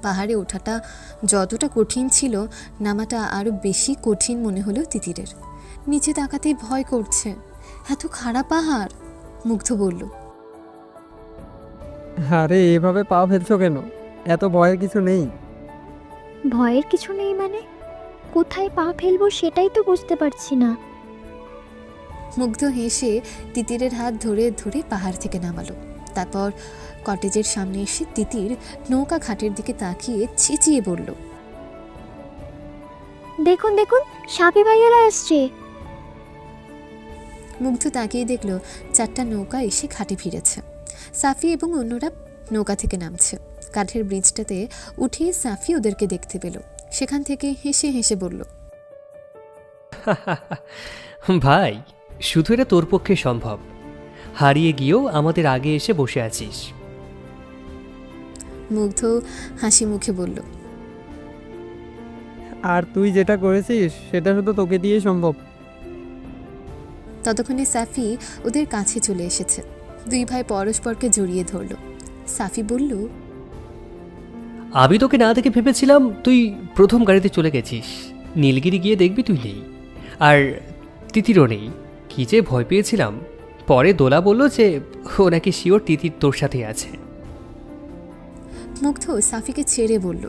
পাহাড়ে ওঠাটা যতটা কঠিন ছিল, নামাটা আরও বেশি কঠিন মনে হলো তিতিরের। নিচে তাকাতেই ভয় করছে। এত খারাপ পাহাড়। মুগ্ধ বলল, আরে এভাবে পা ফেলছো কেন? এত ভয়ের কিছু নেই। ভয়ের কিছু নেই মানে? কোথায় পা ফেলবো সেটাই তো বুঝতে পারছি না। মুগ্ধ হেসে তিতিরের হাত ধরে ধরে পাহাড় থেকে নামালো। তারপর কটেজের সামনে এসে তিতির নৌকা ঘাটের দিকে তাকিয়ে চেঁচিয়ে বলল, দেখুন দেখুন, সাপে ভাইয়েরা আসছে। মুগ্ধ তাকিয়ে দেখল 4টা নৌকা এসে ঘাটে ফিরেছে। সাফি এবং অন্যরা নৌকা থেকে নামছে। কাঠের ব্রিজটাতে উঠে সাফি ওদেরকে দেখতে পেল। সেখান থেকে হেসে হেসে বলল, ভাই, শুধু এটা তোর পক্ষে সম্ভব। হারিয়ে গিয়েও আমাদের আগে এসে বসে আছিস। মুগ্ধ হাসি মুখে বলল, আর তুই যেটা করেছিস সেটা শুধু তোকে দিয়ে সম্ভব। ততক্ষণে সাফি ওদের কাছে চলে এসেছে। 2 ভাই পরস্পরকে জড়িয়ে ধরল। সাফি বলল, আমি তোকে না দেখে ভেবেছিলাম তুই প্রথম গাড়িতে চলে গেছিস। নীলগিরি গিয়ে দেখবি তুই নেই, আর তিতিরও নেই। কি যে ভয় পেয়েছিলাম। পরে দোলা বলল যে ও নাকি শিওর তিতির তোর সাথে আছে। মুগ্ধ সাফিকে ছেড়ে বলল,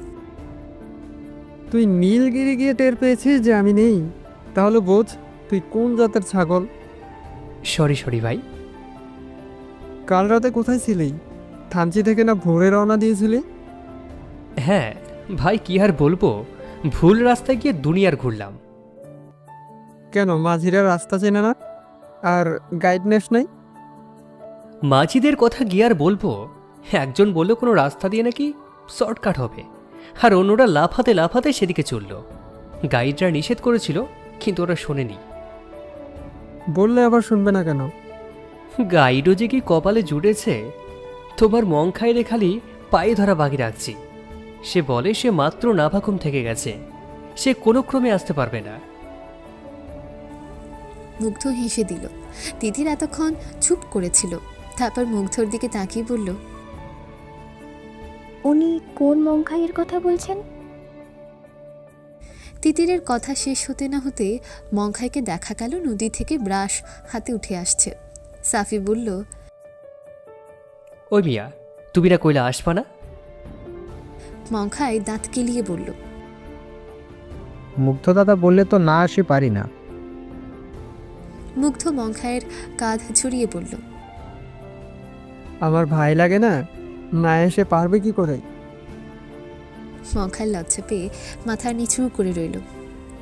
তুই নীলগিরি গিয়ে টের পেয়েছিস যে আমি নেই? তাহলে বোঝ তুই কোন জাতের ছাগল। সরি ভাই। কাল রাতে কোথায় ছিলি? থানচি থেকে না ভোরে রওনা দিয়েছিলি? হ্যাঁ ভাই, কি আর বলবো, ভুল রাস্তায় গিয়ে দুনিয়ার ঘুরলাম। কেন, মাঝিরা রাস্তা চেনে না? আর গাইডনেস নাই? মাঝিদের কথা গিয়ে আর বলবো। একজন বলল কোনো রাস্তা দিয়ে নাকি শর্টকাট হবে, আর অন্যরা লাফাতে লাফাতে সেদিকে চলল। গাইডরা নিষেধ করেছিল, কিন্তু ওরা শোনেনি। বললে আবার শুনবে না কেন? গাইডও যে কি কপালে জুড়েছে। তোমার মং খাইরে খালি পায়ে ধরা বাকি রাখছি। সে বলে সে মাত্র নাভাকুম থেকে গেছে, সে কোনো ক্রমে আসতে পারবে না। মুগ্ধ হেসে দিল। তিতির এতক্ষণ চুপ করেছিল। তারপর মুগ্ধর দিকে তাকিয়ে বলল, উনি কোন মংখাইয়ের কথা বলছেন? তিতিরের কথা শেষ হতে না হতে মংখাইকে দেখা গেল নদী থেকে ব্রাশ হাতে উঠে আসছে। সাফি বলল, ওই মিয়া, তুমি না কইলা আসবা না? মংখাই দাঁত কেলিয়ে বলল, মুগ্ধ দাদা বললে তো না আসি পারি না। মুগ্ধ মংখাইয়ের কাঁধ ছড়িয়ে বলল, আমার ভাই লাগে না, না এসে পারবে কি করে? মংখাই লজ্জা পেয়ে মাথা নিচু করে রইল।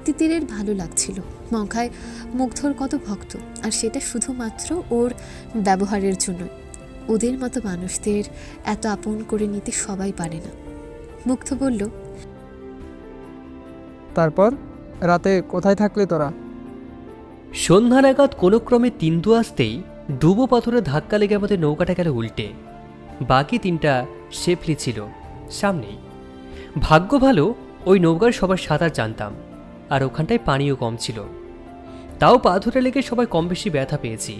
তিতিরের ভালো লাগছিল। মংখাই মুগ্ধর কত ভক্ত, আর সেটা শুধুমাত্র ওর ব্যবহারের জন্য। ওদের মতো মানুষদের এত আপন করে নিতে সবাই পারে না। মুগ্ধ বলল, তারপর রাতে কোথায় থাকলে তোরা? সন্ধ্যা নাগাদ কোনো ক্রমে তিন্দু আসতেই ডুবো পাথরে ধাক্কা লেগে আমাদের নৌকাটা গেল উল্টে। বাকি 3টা শেফলি ছিল সামনেই। ভাগ্য ভালো, ওই নৌকার সবার সাঁতার জানতাম, আর ওখানটায় পানিও কম ছিল। তাও পা ধরে লেগে সবাই কম বেশি ব্যথা পেয়েছি।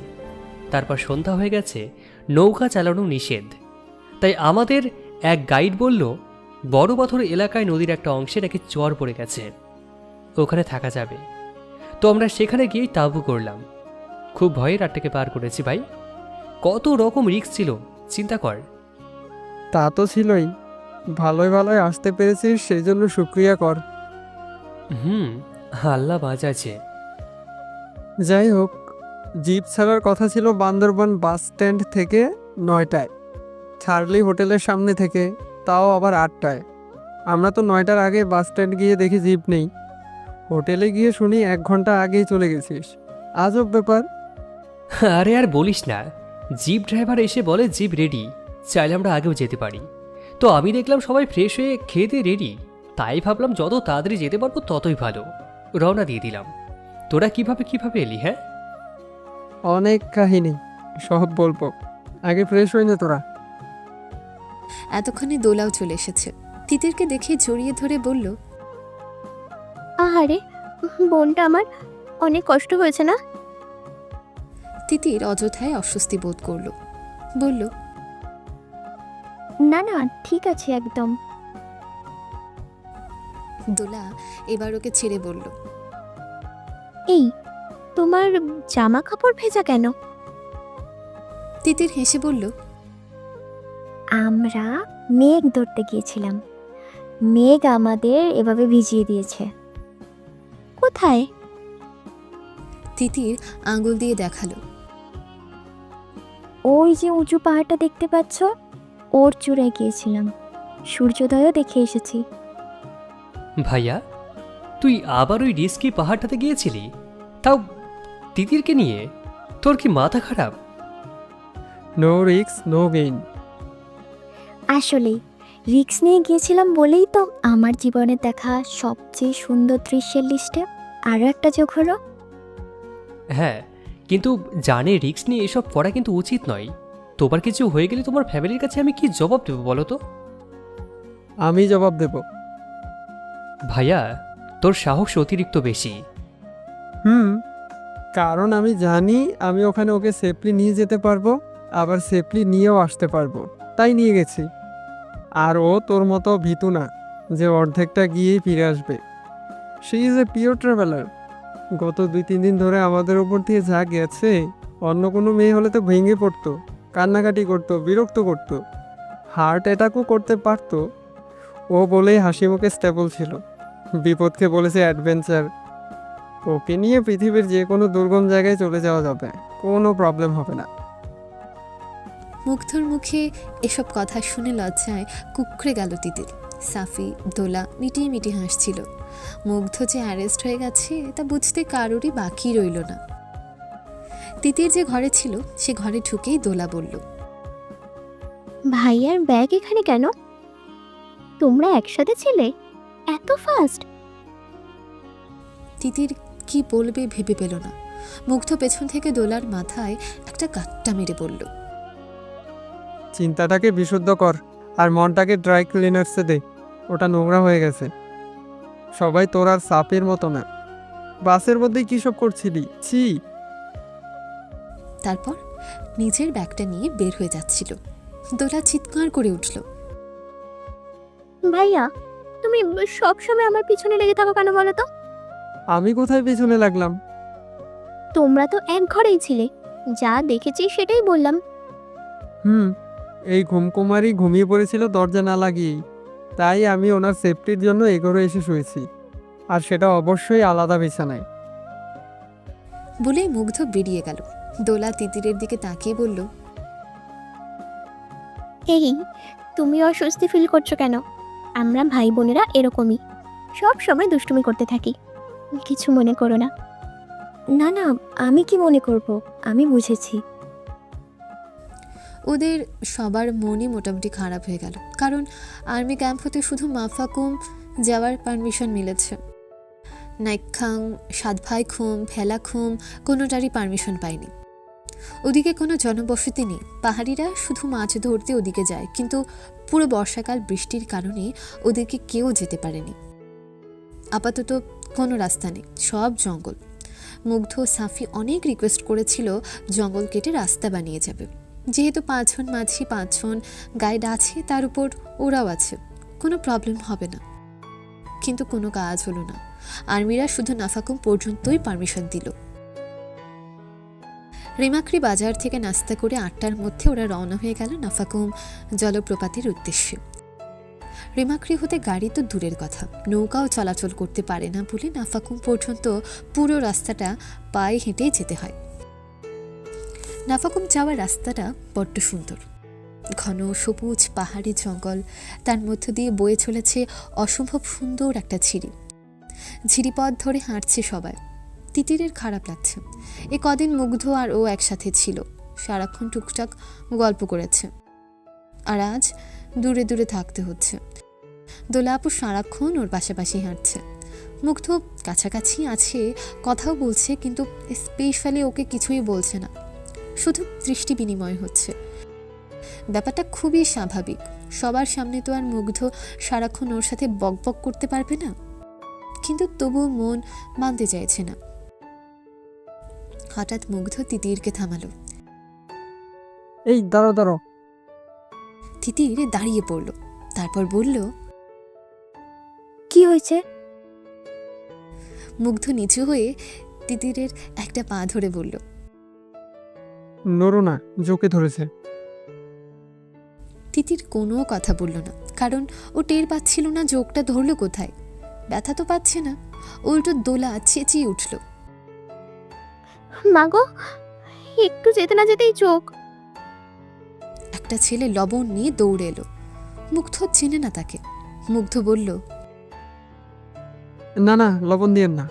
তারপর সন্ধ্যা হয়ে গেছে, নৌকা চালানো নিষেধ। তাই আমাদের এক গাইড বলল বড় পাথর এলাকায় নদীর একটা অংশে নাকি চর পড়ে গেছে, ওখানে থাকা যাবে। তো আমরা সেখানে গিয়েই তাঁবু করলাম। খুব ভয়ে রাতটাকে পার করেছি ভাই। কত রকম রিস্ক ছিল চিন্তা কর। তা তো ছিলই, ভালোই ভালোই আসতে পেরেছিস, সেই জন্য শুক্রিয়া কর। আল্লাহ বাঁচাচ্ছে। যাই হোক, জিপ ছাড়ার কথা ছিল বান্দরবান বাস স্ট্যান্ড থেকে 9টায়, চার্লি হোটেলের সামনে থেকে, তাও আবার 8টায়। আমরা তো 9টার আগে বাস স্ট্যান্ড গিয়ে দেখি জিপ নেই। হোটেলে গিয়ে শুনি 1 ঘন্টা আগেই চলে গেছিস। আজব ব্যাপার। আরে আর বলিস না, জিপ ড্রাইভার এসে বলে জিপ রেডি, চাইলে আমরা আগেও যেতে পারি। তো আমি দেখলাম সবাই ফ্রেশ হয়ে খেয়ে দিয়ে রেডি, তাই ভাবলাম যত তাড়াতাড়ি যেতে পারবো ততই ভালো। রওনা দিয়ে দিলাম। তোরা কিভাবে এলি? হ্যাঁ, অনেক কাহিনী, সব বলবো, আগে ফ্রেশ হই না তোরা। এতক্ষণে দোলাও চলে এসেছে। তিতিরকে দেখে জড়িয়ে ধরে বলল, আহারে, বোনটা আমার অনেক কষ্ট হয়েছে না? তিতির অযথায় অস্বস্তি বোধ করল। বলল, না না, ঠিক আছে একদম। দোলা এবার ওকে ছেড়ে বলল, এই, তোমার জামা কাপড় ভেজা কেন? তিতির হেসে বলল, আমরা মেঘ ধরতে গিয়েছিলাম, মেঘ আমাদের এভাবে ভিজিয়ে দিয়েছে। কোথায়? তিতির আঙুল দিয়ে দেখালো। ওই যে উঁচু পাহাড়টা দেখতে পাচ্ছ, ওর চূড়ায় গিয়েছিলাম, সূর্যোদয়ও দেখে এসেছি। ভাইয়া, তুই আবার ওই রিস্কি পাহাড়টাতে গিয়েছিলি, তাও তিতিরকে নিয়ে? তোর কি মাথা খারাপ? No risk no gain. আসলেই রিস্ক নিয়ে গিয়েছিলাম বলেই তো আমার জীবনে দেখা সবচেয়ে সুন্দর দৃশ্যের লিস্টে আরও একটা যোগ হলো। হ্যাঁ, কিন্তু জানে রিস্ক নিয়ে এসব করা কিন্তু উচিত নয়। তোমার কিছু হয়ে গেলে তোমার ফ্যামিলির কাছে আমি কি জবাব দেবো বলো তো? আমি জবাব দেব। ভাইয়া, তোর সাহস অতিরিক্ত বেশি। কারণ আমি জানি আমি ওখানে ওকে সেফলি নিয়ে যেতে পারবো, আবার সেফলি নিয়েও আসতে পারবো, তাই নিয়ে গেছি। আর ও তোর মতো ভীতু না যে অর্ধেকটা গিয়েই ফিরে আসবে। She is a pure traveller. গত 2-3 দিন ধরে আমাদের ওপর দিয়ে যা গেছে, অন্য কোনো মেয়ে হলে তো ভেঙে পড়তো, কান্নাকাটি করতো, বিরক্ত করতো, হার্ট অ্যাটাকও করতে পারতো। ও বলেই হাসি মুখে স্টেবল ছিল, বিপদকে বলেছে অ্যাডভেঞ্চার। ওকে নিয়ে পৃথিবীর যে কোনো দুর্গম জায়গায় চলে যাওয়া যাবে, কোনো প্রবলেম হবে না। মুগ্ধর মুখে এসব কথা শুনে লজ্জায় কুঁকড়ে গেল তিতির। সাফি, দোলা মিটিয়ে মিটিয়ে হাসছিল। মুগ্ধ যে অ্যারেস্ট হয়ে গেছে তা বুঝতে কারোরই বাকি রইল না। তিতির যে ঘরে ছিল সে ঘরে ঢুকেই দোলা বলল, ভাইয়ার ব্যাগ এখানে কেন? তোমরা একসাথে ছিলে? এত ফাস্ট? তিতির কি বলবে ভেবে পেল না। মুগ্ধ পেছন থেকে দোলার মাথায় একটা গাট্টা মেরে বলল, চিন্তাটাকে বিশুদ্ধ কর আর মনটাকে ড্রাই ক্লিনার্সে দে, ওটা নোংরা হয়ে গেছে। সবাই তোর আর সাপের মতো না। বাসের মধ্যেই কী সব করছিলি? ছি। তারপর নিজের ব্যাগটা নিয়ে বের হয়ে যাচ্ছিল। দোলা চিৎকার করে উঠল, ভাইয়া, তুমি সবসময় আমার পিছনে লেগে থাকো কেন বলো তো? আমি কোথায় পেছনে লাগলাম? তোমরা তো এক ঘরেই ছিলে, যা দেখেছি সেটাই বললাম। এই ঘুমকুমারি ঘুমিয়ে পড়েছিল দরজা না লাগিয়েই, তাই আমি ওনার সেফটির জন্য এগোরে এসে শুয়েছি, আর সেটা অবশ্যই আলাদা বিছানায়। বলেই মুগ্ধ বেরিয়ে গেল। দোলা তিতিরের দিকে তাকিয়ে বলল, এই, তুমি অস্বস্তি ফিল করছো কেন? আমরা ভাই বোনেরা এরকমই, সব সময় দুষ্টুমি করতে থাকি, কিছু মনে করো না। না না, আমি কি মনে করব, আমি বুঝেছি। ওদের সবার মনই মোটামুটি খারাপ হয়ে গেল, কারণ আর্মি ক্যাম্প হতে শুধু মাফাকুম যাওয়ার পারমিশন মিলেছে। নাইকখাং, সাতভাই খুম, ভেলা খুম কোনোটারই পারমিশন পায়নি। ওদিকে কোনো জনবসতি নেই, পাহাড়িরা শুধু মাছ ধরতে ওদিকে যায়, কিন্তু পুরো বর্ষাকাল বৃষ্টির কারণে ওদিকে কেউ যেতে পারেনি। আপাতত কোনো রাস্তা নেই, সব জঙ্গল। মুগ্ধ সাফি অনেক রিকোয়েস্ট করেছিল জঙ্গল কেটে রাস্তা বানিয়ে যাবে, যেহেতু 5 জন মাঝি 5 জন গাইড আছে, তার উপর ওরাও আছে, কোনো প্রবলেম হবে না। কিন্তু কোনো কাজ হলো না। আর্মিরা শুধু নাফাকুম পর্যন্তই পারমিশন দিল। রেমাক্রি বাজার থেকে নাস্তা করে 8টার মধ্যে ওরা রওনা হয়ে গেল নাফাকুম জলপ্রপাতের উদ্দেশ্যে। রেমাক্রি হতে গাড়ি তো দূরের কথা, নৌকাও চলাচল করতে পারে না বলে নাফাকুম পর্যন্ত পুরো রাস্তাটা পায়ে হেঁটেই যেতে হয়। নাফাকুম যাওয়ার রাস্তাটা বড্ড সুন্দর, ঘন সবুজ পাহাড়ি জঙ্গল, তার মধ্য দিয়ে বয়ে চলেছে অসম্ভব সুন্দর একটা ঝিরিপথ ধরে হাঁটছে সবাই। তিতিরের খারাপ লাগছে। এ কদিন মুগ্ধ আর ও একসাথে ছিল, সারাক্ষণ টুকটাক গল্প করেছে, আর আজ দূরে দূরে থাকতে হচ্ছে। দোলাপু সারাক্ষণ ওর পাশাপাশি হাঁটছে, মুগ্ধ কাছাকাছি আছে, কথাও বলছে, কিন্তু স্পেশালি ওকে কিছুই বলছে না, শুধু দৃষ্টি বিনিময় হচ্ছে। ব্যাপারটা খুবই স্বাভাবিক, সবার সামনে তো আর মুগ্ধ সারাক্ষণ ওর সাথে বকবক করতে পারবে না, কিন্তু তবুও মন মানতে চাইছে না। হঠাৎ মুগ্ধ তিতিরকে থামালো। এই দাঁড়ো দাঁড়ো। তিতির দাঁড়িয়ে পড়ল, তারপর বলল, কি হয়েছে? মুগ্ধ নিচু হয়ে তিতিরের একটা পা ধরে বলল, নড়ো না, জোকে ধরেছে। তিতির কোনো কথা বলল না, কারণ ও টের পাচ্ছিল না জোকটা ধরলো কোথায়। ব্যথা তো পাচ্ছে না, উল্টো দোলা চেঁচিয়ে উঠল। মাগো, একটু যেতে না যেতেই চোখ। একটা ছেলে লবণ নিয়ে দৌড়ে এলো। মুগ্ধ চেনে না তাকে। মুগ্ধ বলল, না না, লবণ দিয়েন না,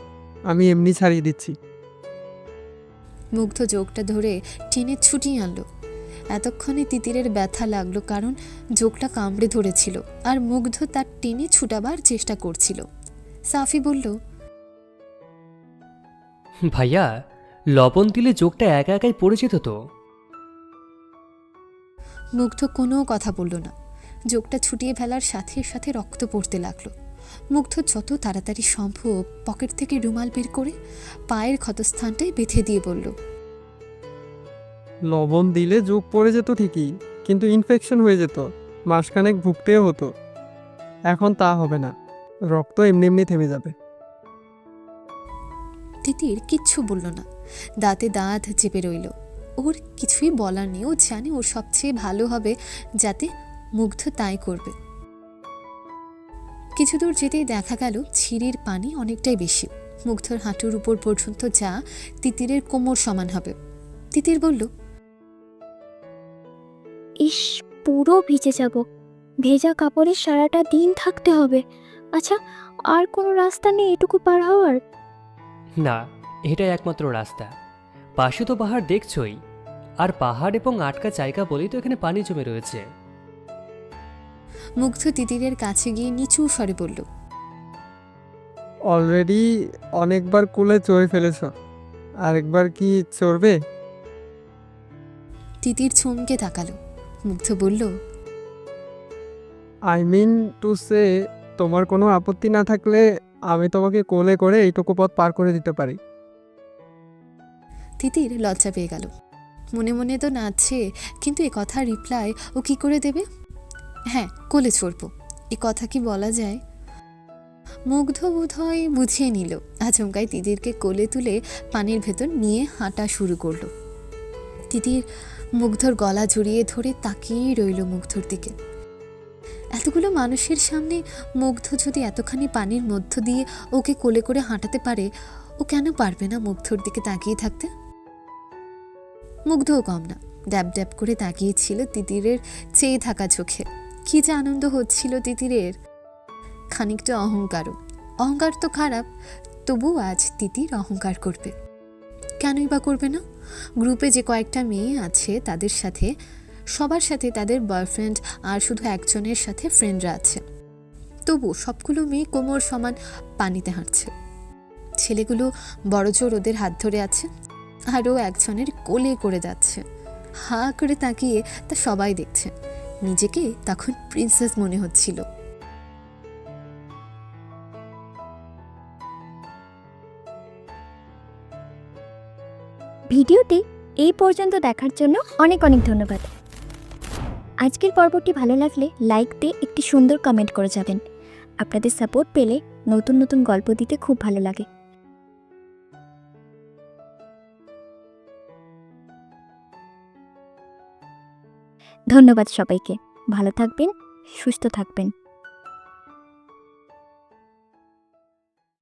আমি এমনি ছাড়িয়ে দিচ্ছি। মুগ্ধ জোকটা ধরে টেনে ছুটিয়ে আনলো। এতক্ষণে তিতিরের ব্যথা লাগলো, কারণ জোকটা কামড়ে ধরেছিল আর মুগ্ধ তার টেনে ছুটাবার চেষ্টা করছিল। সাফি বলল, ভাইয়া, লবণ দিলে জোকটা একা একাই পড়ে যেত তো। মুগ্ধ কোনো কথা বলল না। জোকটা ছুটিয়ে ফেলার সাথে সাথে রক্ত পড়তে লাগলো। মুগ্ধ যত তাড়াতাড়ি সম্ভব পকেট থেকে রুমাল বের করে পায়ের ক্ষতস্থানটায় বেঁধে দিয়ে বলল, লবণ দিলে জোক পড়ে যেত ঠিকই, কিন্তু ইনফেকশন হয়ে যেত, মাসখানেক ভুগতেও হতো। এখন তা হবে না, রক্ত এমনি এমনি থেমে যাবে। তিতির কিচ্ছু বলল না, দাঁতে দাঁত চেপে রইল। ওর কিছুই বলার নেই, ও জানে ওর সবচেয়ে ভালো হবে যাতে মুগ্ধ তাই করবে। কিছু দূর যেতেই দেখা গেল ঝিরির পানি অনেকটাই বেশি, মুগ্ধর হাঁটুর উপর পর্যন্ত, যা তিতিরের কোমর সমান হবে। তিতির বলল, ইস, পুরো ভিজে যাব। ভেজা কাপড়ে সারাটা দিন থাকতে হবে। আচ্ছা, আর কোনো রাস্তা নেই এটুকু পার হওয়ার? না, এটাই একমাত্র রাস্তা। পাশে তো পাহাড় দেখছই, আর পাহাড় এবং আটকা জায়গা বলেই তো এখানে পানি জমে রয়েছে। মুগ্ধ তিতিরের কাছে গিয়ে নিচু স্বরে বলল, অলরেডি অনেকবার কুলে চড়ে ফেলেছ, আরেকবার কি চড়বে? তিতির চমকে তাকালো। মুগ্ধ বলল, আই মিন টু সে, তোমার কোনো আপত্তি না থাকলে আমি তোমাকে কোলে করে এইটুকু পথ পার করে দিতে পারি। তিতির লজ্জা পেয়ে গেল। মনে মনে তো নাচছে, কিন্তু এ কথা রিপ্লাই ও কি করে দেবে? হ্যাঁ, কোলে চড়ব, এ কথা কি বলা যায়? মুগ্ধ বোধহয় বুঝিয়ে নিল। আচমকাই তিতিরকে কোলে তুলে পানির ভেতর নিয়ে হাঁটা শুরু করলো। তিতির মুগ্ধর গলা জড়িয়ে ধরে তাকিয়েই রইল মুগ্ধর দিকে। এতগুলো মানুষের সামনে মুগ্ধ যদি এতখানি পানির মধ্য দিয়ে ওকে কোলে করে হাঁটাতে পারে, ও কেন পারবে না মুগ্ধর দিকে তাকিয়ে থাকতে? মুগ্ধও কম না, ড্যাব ড্যাব করে তাকিয়েছিল তিতিরের চেয়ে থাকা চোখে। কি যে আনন্দ হচ্ছিল তিতিরের, খানিকটা অহংকারও। অহংকার তো খারাপ, তবু আজ তিতির অহংকার করবে। কেনই বা করবে না? গ্রুপে যে কয়েকটা মেয়ে আছে তাদের সাথে, সবার সাথে তাদের বয়ফ্রেন্ড আর শুধু একজনের সাথে ফ্রেন্ডরা আছে। তবু সবগুলো মেয়ে কোমর সমান পানিতে হাঁটছে। ছেলেগুলো বড়জোর ওদের হাত ধরে আছে, আরও একজনের কোলে করে যাচ্ছে। হা করে তাকিয়ে তা সবাই দেখছে। নিজেকে তখন প্রিন্সেস মনে হচ্ছিল। ভিডিওটি এই পর্যন্ত দেখার জন্য অনেক অনেক ধন্যবাদ। আজকের পর্বটি ভালো লাগলে লাইক দিয়ে একটি সুন্দর কমেন্ট করে যাবেন। আপনাদের সাপোর্ট পেলে নতুন নতুন গল্প দিতে খুব ভালো লাগে। ধন্যবাদ সবাইকে। ভালো থাকবেন, সুস্থ থাকবেন।